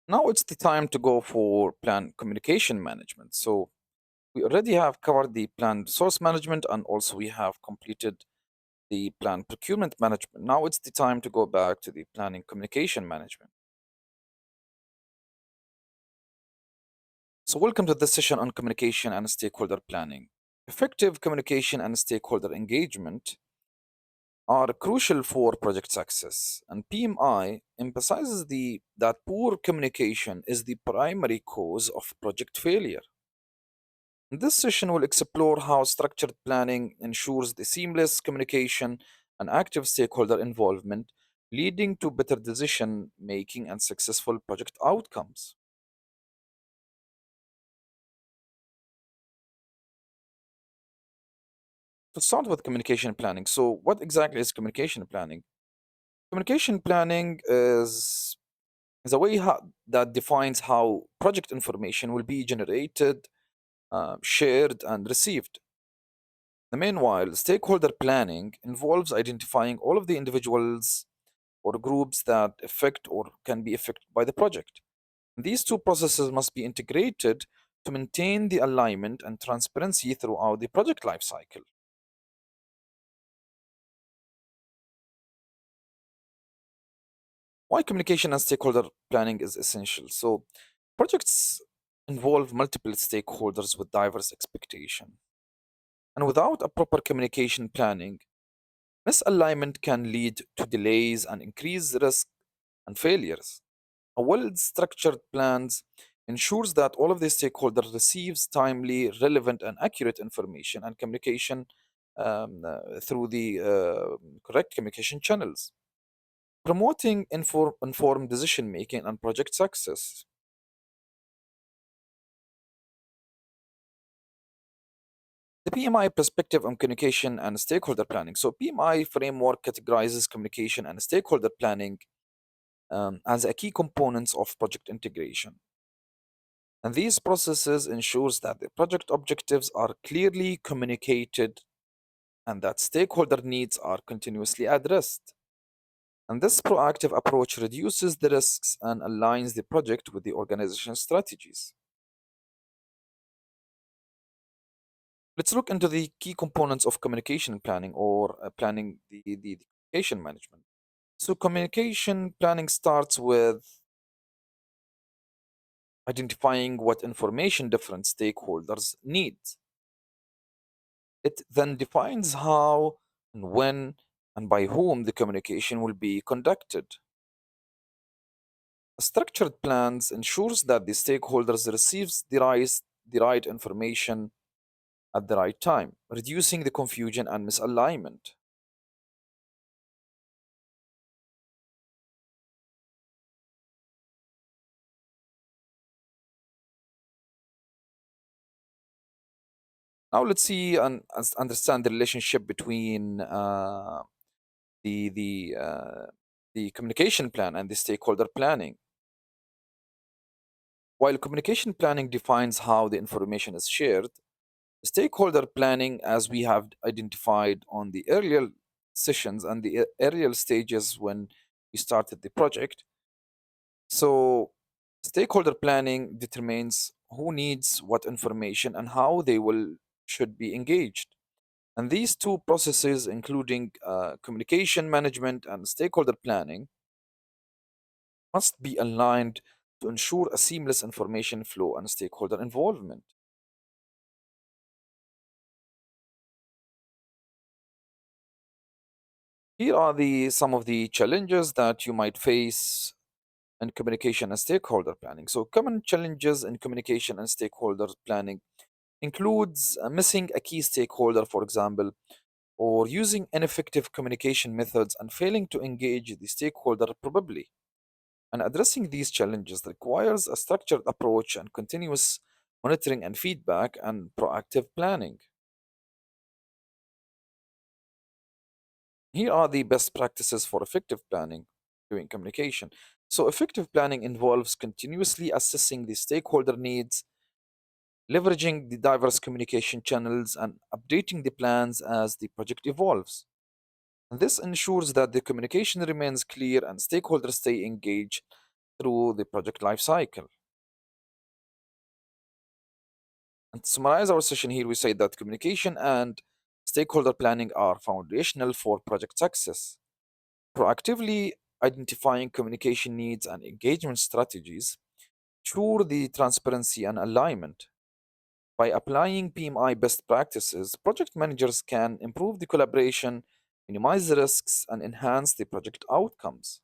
Now it's the time to go for plan communication management. So we already have covered the plan source management and also we have completed the plan procurement management. Now it's the time to go back to the planning communication management. So welcome to this session on communication and stakeholder planning. Effective communication and stakeholder engagement are crucial for project success, and PMI emphasizes that poor communication is the primary cause of project failure. This session will explore how structured planning ensures the seamless communication and active stakeholder involvement, leading to better decision making and successful project outcomes. To start with communication planning. So, what exactly is communication planning? Communication planning is a way that defines how project information will be generated, shared, and received. Meanwhile, stakeholder planning involves identifying all of the individuals or groups that affect or can be affected by the project. These two processes must be integrated to maintain the alignment and transparency throughout the project lifecycle. Why communication and stakeholder planning is essential? So, projects involve multiple stakeholders with diverse expectation. And without a proper communication planning, misalignment can lead to delays and increase risk and failures. A well-structured plans ensures that all of the stakeholders receives timely, relevant, and accurate information and communication through the correct communication channels, promoting informed decision making and project success. The PMI perspective on communication and stakeholder planning. So, PMI framework categorizes communication and stakeholder planning as a key components of project integration. And these processes ensures that the project objectives are clearly communicated and that stakeholder needs are continuously addressed. And this proactive approach reduces the risks and aligns the project with the organization's strategies. Let's look into the key components of communication planning or planning the communication management. So, communication planning starts with identifying what information different stakeholders need. It then defines how and when and by whom the communication will be conducted. Structured plans ensures that the stakeholders receives the right information at the right time, reducing the confusion and misalignment. Now let's see and understand the relationship between the the uh, the communication plan and the stakeholder planning. While communication planning defines how the information is shared, stakeholder planning, as we have identified on the earlier sessions and the earlier stages when we started the project. So, stakeholder planning determines who needs what information and how they will should be engaged. And these two processes, including communication management and stakeholder planning, must be aligned to ensure a seamless information flow and stakeholder involvement. Here are the some of the challenges that you might face in communication and stakeholder planning. So, common challenges in communication and stakeholder planning includes missing a key stakeholder, for example, or using ineffective communication methods and failing to engage the stakeholder probably. And addressing these challenges requires a structured approach and continuous monitoring and feedback and proactive planning. Here are the best practices for effective planning during communication. So, effective planning involves continuously assessing the stakeholder needs, leveraging the diverse communication channels, and updating the plans as the project evolves. And this ensures that the communication remains clear and stakeholders stay engaged through the project lifecycle. And to summarize our session here, we say that communication and stakeholder planning are foundational for project success. Proactively identifying communication needs and engagement strategies ensure the transparency and alignment. By applying PMI best practices, project managers can improve the collaboration, minimize the risks, and enhance the project outcomes.